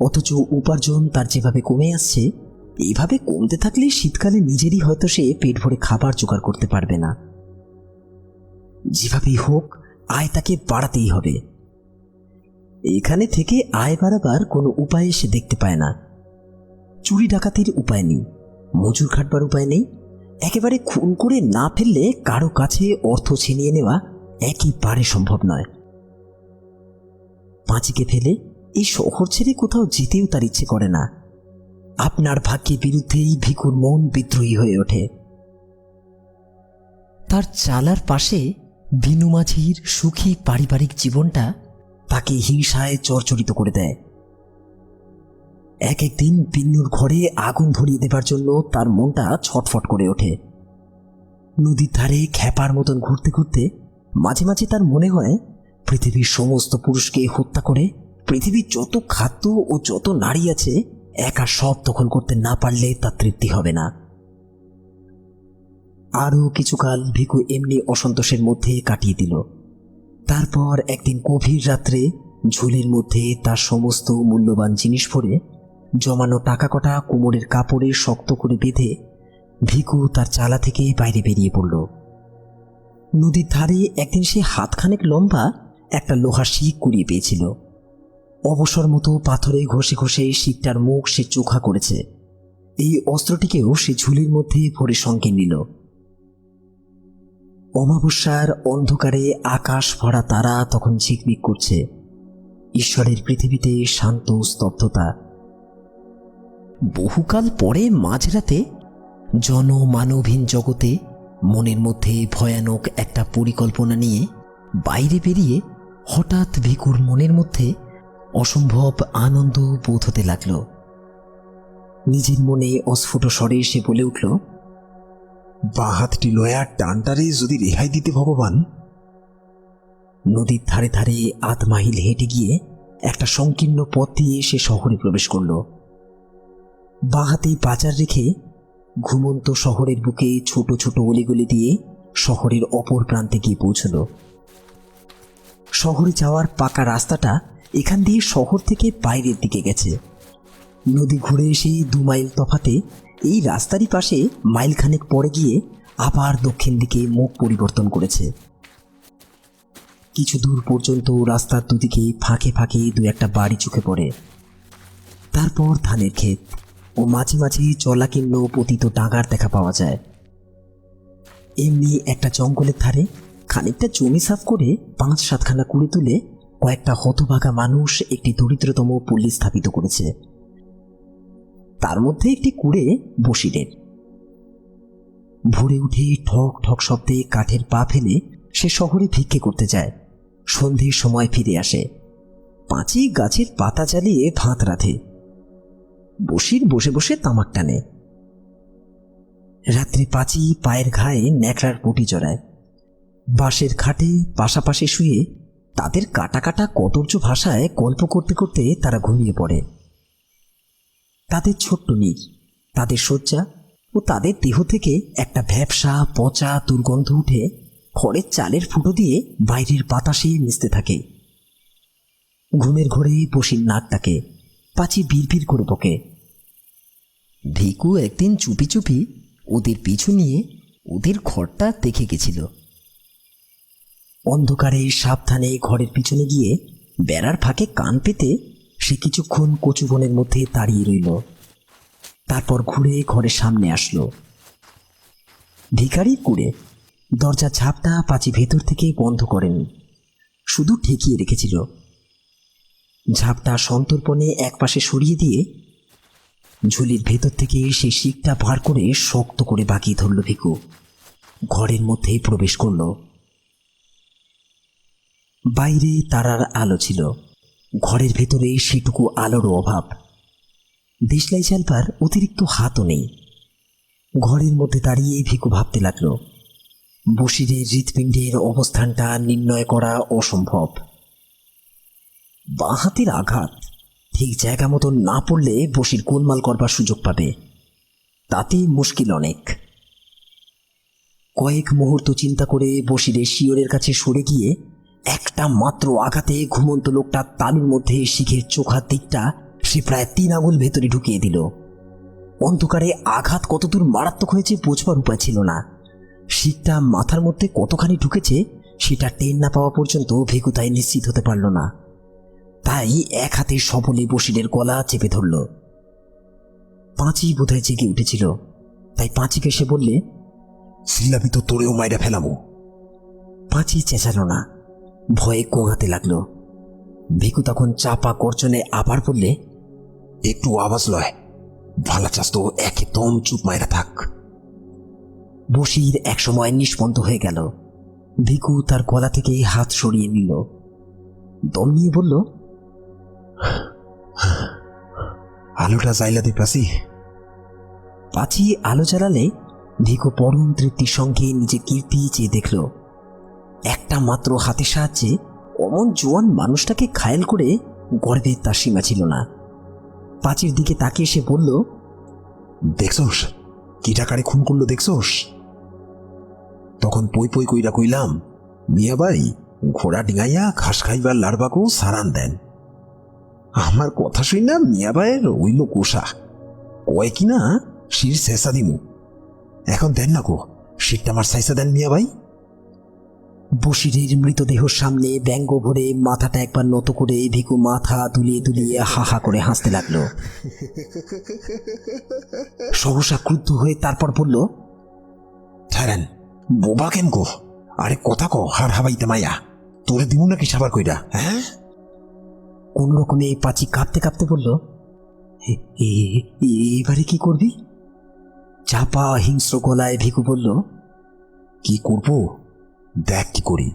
অথচ উপার্জন তার যেভাবে কমে আসছে, এইভাবে কমতে থাকলে শীতকালে নিজেরই হয়তো সে পেট ভরে খাবার জোগাড় করতে পারবে না। যেভাবেই হোক আয় তাকে বাড়াতেই হবে। এখানে থেকে আয় বাড়াবার কোনো উপায় সে দেখতে পায় না। চুরি ডাকাতির উপায় নেই, মজুর খাটবার উপায় নেই, একেবারে খুন করে না ফেললে কারো কাছে অর্থ ছিনিয়ে নেওয়া একেবারে সম্ভব নয়। পাঁচিকে ফেলে এই শহর ছেড়ে কোথাও যেতেও তার ইচ্ছে করে না। আপনার ভাগ্যের বিরুদ্ধেই ভিকুর মন বিদ্রোহী হয়ে ওঠে। তার চালার পাশে বিনু মাঝির সুখী পারিবারিক জীবনটা তাকে হিংসায় জর্জরিত করে দেয়। এক একদিন বিন্নুর ঘরে আগুন ধরিয়ে দেবার জন্য তার মনটা ছটফট করে ওঠে। নদীর ধারে খ্যাপার মতন ঘুরতে ঘুরতে মাঝে মাঝে তার মনে হয় পৃথিবীর সমস্ত পুরুষকে হত্যা করে পৃথিবীর যত খাদ্য ও যত নারী আছে একা সব দখল করতে না পারলে তার তৃপ্তি হবে না। আরও কিছুকাল ভিকু এমনি অসন্তোষের মধ্যে কাটিয়ে দিল। তারপর একদিন গভীর রাত্রে ঝুলির মধ্যে তার সমস্ত মূল্যবান জিনিস ভরে জমানো টাকা কটা কোমরের কাপড়ে শক্ত করে বেঁধে ভিকু তার চালা থেকে বাইরে বেরিয়ে পড়ল। নদীর ধারে একদিন সে হাতখানেক লম্বা একটা লোহার শিক কুড়িয়ে পেয়েছিল। অবসর মতো পাথরে ঘষে ঘষে শিকটার মুখ সে চোখা করেছে। এই অস্ত্রটিকেও সে ঝুলির মধ্যে ভরে সঙ্গে নিল। অমাবস্যার অন্ধকারে আকাশ ভরা তারা তখন ঝিকমিক করছে। ঈশ্বরের পৃথিবীতে শান্ত স্তব্ধতা। বহুকাল পরে মাঝরাতে জনমানবহীন জগতে মনের মধ্যে ভয়ানক একটা পরিকল্পনা নিয়ে বাইরে বেরিয়ে হঠাৎ ভিকুর মনের মধ্যে অসম্ভব আনন্দ বোধ হতে লাগল। নিজের মনে অস্ফুট স্বরে সে বলে উঠল, বাঁ হাতটি লয়া টানটারে যদি রেহাই দিতে ভগবান। নদীর ধারে ধারে আধ মাইল হেঁটে গিয়ে একটা সংকীর্ণ পথ দিয়ে সে শহরে প্রবেশ করল। বাঁ হাতে বাজার রেখে ঘুমন্ত শহরের বুকে ছোট ছোট অলিগলি দিয়ে শহরের অপর প্রান্তে গিয়ে পৌঁছল। শহরে যাওয়ার পাকা রাস্তাটা এখান দিয়ে শহর থেকে বাইরের দিকে গেছে। নদী ঘুরে এসে 2 মাইল তফাতে এই রাস্তারই পাশে মাইলখানেক পরে গিয়ে আবার দক্ষিণ দিকে মুখ পরিবর্তন করেছে। কিছু দূর পর্যন্ত রাস্তার দুদিকে ফাঁকে ফাঁকে 2-1টা বাড়ি চোখে পড়ে। তারপর ধানের ক্ষেত ও মাঝে মাঝে জলাকীর্ণ পতিত ডাঙার দেখা পাওয়া যায়। এমনি একটা জঙ্গলের ধারে খানিকটা জমি সাফ করে 5-7খানা কুড়ে তুলে কয়েকটা হতভাগা মানুষ একটি দরিদ্রতম পল্লী স্থাপিত করেছে। তার মধ্যে একটি কুড়ে বসিরের। ভোরে উঠে ঠক ঠক শব্দে কাঠের পা ফেলে সে শহরে ভিক্ষে করতে যায়। সন্ধ্যের সময় ফিরে আসে। পাঁচি গাছের পাতা জ্বালিয়ে ভাত রাঁধে। বসির বসে বসে তামাক টানে। রাত্রে পাঁচি পায়ের ঘায়ে ন্যাকড়ার পটি জড়ায়। বাঁশের খাটে পাশাপাশি শুয়ে তাদের কাটা কাটা কদর্য ভাষায় গল্প করতে করতে তারা ঘুমিয়ে পড়ে। তাদের ছোট্ট নীর, তাদের শয্যা ও তাদের দেহ থেকে একটা ভ্যাপসা পচা দুর্গন্ধ উঠে খড়ের চালের ফুটো দিয়ে বাইরের বাতাসে মিশতে থাকে। ঘুমের ঘোরে বসির নাক ডাকে, পাঁচি বিড়বিড় করে বকে। ভিকু একদিন চুপি চুপি ওদের পিছু নিয়ে ওদের ঘরটা দেখে গেছিল। অন্ধকারে সাবধানে ঘরের পিছনে গিয়ে বেড়ার ফাঁকে কান পেতে সে কিছুক্ষণ কচু বনের মধ্যে দাঁড়িয়ে রইল। তারপর ঘুরে ঘরের সামনে আসলো। ভিখারির কুড়ে। দরজার ঝাপটা পাঁচি ভেতর থেকে বন্ধ করেনি, শুধু ঠেকিয়ে রেখেছিল। ঝাপটা সন্তর্পণে একপাশে সরিয়ে দিয়ে ঝুলির ভেতর থেকে সেই শিকটা বার করে শক্ত করে বাকিয়ে ধরল। ভিকু ঘরের মধ্যে প্রবেশ করল। বাইরে তারার আলো ছিল, ঘরের ভেতরে সেটুকু আলোরও অভাব। দেশলাই চালবার অতিরিক্ত হাতও নেই। ঘরের মধ্যে দাঁড়িয়ে ভিকু ভাবতে লাগলো, বসিরের হৃৎপিণ্ডের অবস্থানটা নির্ণয় করা অসম্ভব। বাঁ হাতের আঘাত ঠিক জায়গা মতো না পড়লে বসির গোলমাল করবার সুযোগ পাবে, তাতে মুশকিল অনেক। কয়েক মুহূর্ত চিন্তা করে বসিরের শিয়রের কাছে সরে গিয়ে একটা মাত্র আঘাতে ঘুমন্ত লোকটা তালুর মধ্যে শিখের চোখার দিকটা সে প্রায় 3 আঙুল ভেতরে ঢুকিয়ে দিল। অন্ধকারে আঘাত কতদূর মারাত্মক হয়েছে বোঝবার উপায় ছিল না। শিকটা মাথার মধ্যে কতখানি ঢুকেছে সেটা টের না পাওয়া পর্যন্ত ভিকু তাই নিশ্চিত হতে পারল না। তাই এক হাতে সবলে বসিরের গলা চেপে ধরল। পাঁচি বোধহয় জেগে উঠেছিল, তাই পাঁচিকে সে বললে, সিলাবি তো তোরেও মাইরা ফেলামো। পাঁচি চেঁচালো না, ভয়ে কোঙাতে লাগলো। ভিকু তখন চাপা গর্জনে আবার বললে, একটু আওয়াজ লয়, ভালা চাস তো একদম চুপ মাইরা থাক। বসির একসময় নিষ্পন্দ হয়ে গেল। ভিকু তার গলা থেকে হাত সরিয়ে নিল, দম নিয়ে বলল, আলোটা জ্বাইলা দি পাসি। পাঁচি আলো জ্বালালে ভিকু পরম তৃপ্তির সঙ্গে নিজে কীর্তি চেয়ে দেখল। একটা মাত্র হাতের সাহায্যে অমন জোয়ান মানুষটাকে ঘায়েল করে গর্বের তার সীমা ছিল না। পাঁচির দিকে তাকিয়ে সে বলল, দেখছোস কি টাকারে খুন করলো দেখছোস? তখন পই পই কইরা কইলাম, মিয়া ভাই ঘোড়া ডিঙাইয়া ঘাস খাইবার লাড়বাকেও সারান দেন। আমার কথা শুই না মিয়া ভাইয়ের ওইল কোষা কয় কিনা শির শেষা দিমু। এখন দেন না গো, শিরটা আমার সাইসা দেন মিয়া ভাই। বশিরের মৃতদেহ সামনে ব্যঙ্গ ভরে মাথাটা একবার নত করে ভিকু মাথা দুলিয়ে দুলিয়ে হা হা করে হাসতে লাগলো। সহসা ক্রুদ্ধ হয়ে তারপর বলল, ঠারেন বোবা কেন গো, আরে কথা কো হার হাবাইতে মাইয়া, তোরে দিমু নাকি সাবার কইরা? হ্যাঁ, কোন রকমে পাচি কাঁপতে কাঁপতে বলল, এবারে কি করবি? চাপা হিংস্র গলায় ভিকু বলল, কি করব দেখ কি করি।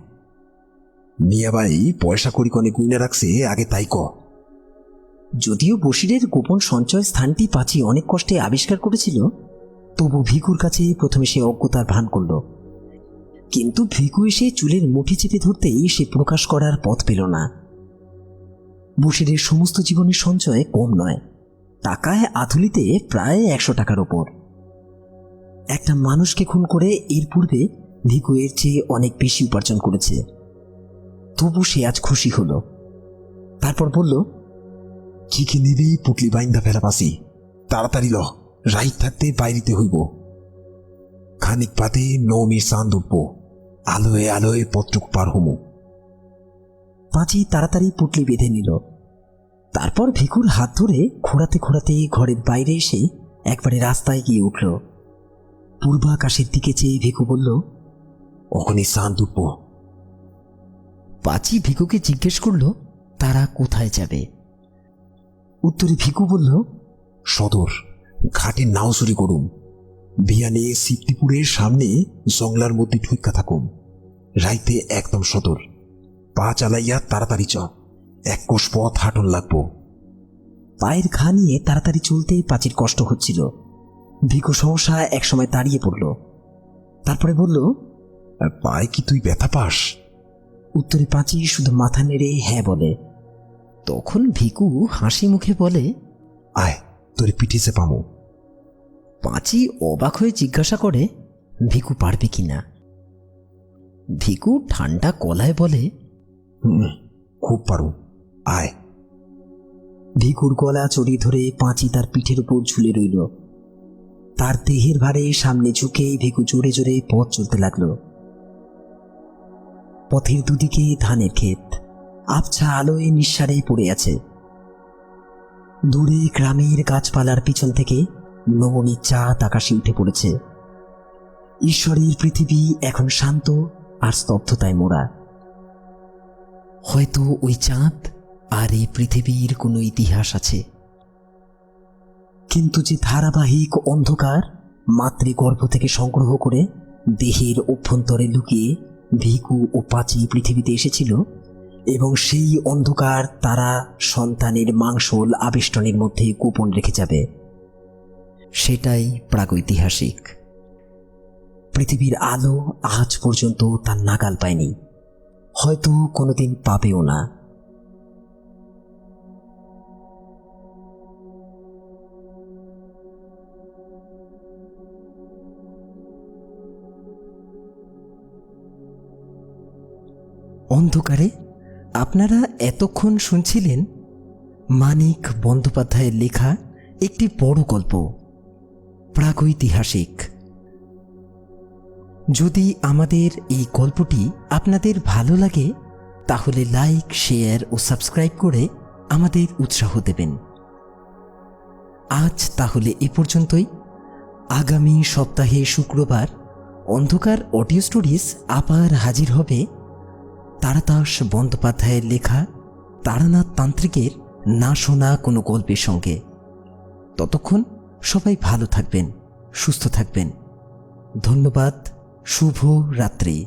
মিয়া ভাই পয়সা করি কনে গুইনা রাখছে, আগে তাই ক। যদিও বশিরের গোপন সঞ্চয় স্থানটি পাচি অনেক কষ্টে আবিষ্কার করেছিল, তবু ভিকুর কাছে প্রথমে সে অজ্ঞতার ভান করল। কিন্তু ভিকু এসে চুলের মুঠি চেপে ধরতেই সে প্রকাশ করার পথ পেল না। বশিরের সমস্ত জীবনের সঞ্চয় কম নয়, টাকায় আধুলিতে প্রায় 100 টাকার ওপর। একটা মানুষকে খুন করে এর পূর্বে ভিকু এর চেয়ে অনেক বেশি উপার্জন করেছে। তবু সে আজ খুশি হলো। তারপর বলল, কি কি নিবি পুটলি বাইন্দা ফেলা পাসি, তাড়াতাড়ি ল, রাইত থাকতে বাইরিতে হইব। খানিক পাতে নৌমির চাঁদ উঠব, আলোয় আলোয় পত্রক পার হমু। পাঁচি তাড়াতাড়ি পুটলি বেঁধে নিল। তারপর ভিকুর হাত ধরে ঘোরাতে ঘোরাতে ঘরের বাইরে এসে একবারে রাস্তায় গিয়ে উঠল। পূর্বাকাশের দিকে চেয়ে ভিকু বলল, ওখানে চাঁদ উঠব। পাঁচি ভিকুকে জিজ্ঞেস করল তারা কোথায় যাবে। উত্তরে ভিকু বলল, সদর ঘাটে নাও চুরি করুম, বিয়ানে সিদ্ধিপুরের সামনে জংলার মধ্যে ঢুইকা থাকুম। রাইতে একদম সদর, পা চালাইয়া তাড়াতাড়ি চ, 1 কোষ পথ হাঁটন লাগবো। পায়ের ঘা নিয়ে তাড়াতাড়ি চলতে পাঁচির কষ্ট হচ্ছিল। ভিকু সহসা একসময় দাঁড়িয়ে পড়ল। তারপরে বলল, পায়ে কি তুই ব্যথা পাস? উত্তরে পাঁচি শুধু মাথা নেড়ে হ্যাঁ বলে। তখন ভিকু হাসি মুখে বলে, আয় তোরে পিঠিসে পামো। পাঁচি অবাক হয়ে জিজ্ঞাসা করে ভিকু পারবে কিনা। ভিকু ঠান্ডা গলায় বলে, খুব পারো, আয়। ভিকুর গলা চড়িয়ে ধরে পাঁচি তার পিঠের উপর ঝুলে রইল। তার দেহের ভারে সামনে ঝুঁকে ভিকু জোরে জোরে পথ চলতে লাগলো। পথের দুদিকে ধানের ক্ষেত আবছা আলোয় নিঃসারে পড়ে আছে। দূরে গ্রামের গাছপালার পিছন থেকে নবমী চাঁদ আকাশে উঠে পড়েছে। ঈশ্বরের পৃথিবী এখন শান্ত আর স্তব্ধতায় মোড়া। হয়তো ওই চাঁদ আর এই পৃথিবীর কোনো ইতিহাস আছে। কিন্তু যে ধারাবাহিক অন্ধকার মাতৃগর্ভ থেকে সংগ্রহ করে দেহের অভ্যন্তরে লুকিয়ে ভিকু ও পাঁচি পৃথিবীতে এসেছিল, এবং সেই অন্ধকার তারা সন্তানের মাংসল আবেষ্টনের মধ্যে গোপন রেখে যাবে, সেটাই প্রাগৈতিহাসিক। পৃথিবীর আলো আজ পর্যন্ত তার নাগাল পায়নি, হয়তো কোনোদিন পাবেও না। অন্ধকারে আপনারা এতক্ষণ শুনছিলেন মানিক বন্দ্যোপাধ্যায়ের লেখা একটি বড় গল্প, প্রাগৈতিহাসিক। যদি আমাদের এই গল্পটি আপনাদের ভালো লাগে তাহলে লাইক, শেয়ার ও সাবস্ক্রাইব করে আমাদের উৎসাহ দেবেন। আজ তাহলে এ পর্যন্তই। আগামী সপ্তাহে শুক্রবার অন্ধকার অডিও স্টোরিজ আবার হাজির হবে তারাতাস বন্দ্যোপাধ্যায়ের লেখা তারানাথ তান্ত্রিকের না শোনা কোনো গল্পের সঙ্গে। ততক্ষণ সবাই ভালো থাকবেন, সুস্থ থাকবেন। ধন্যবাদ। শুভ রাত্রি।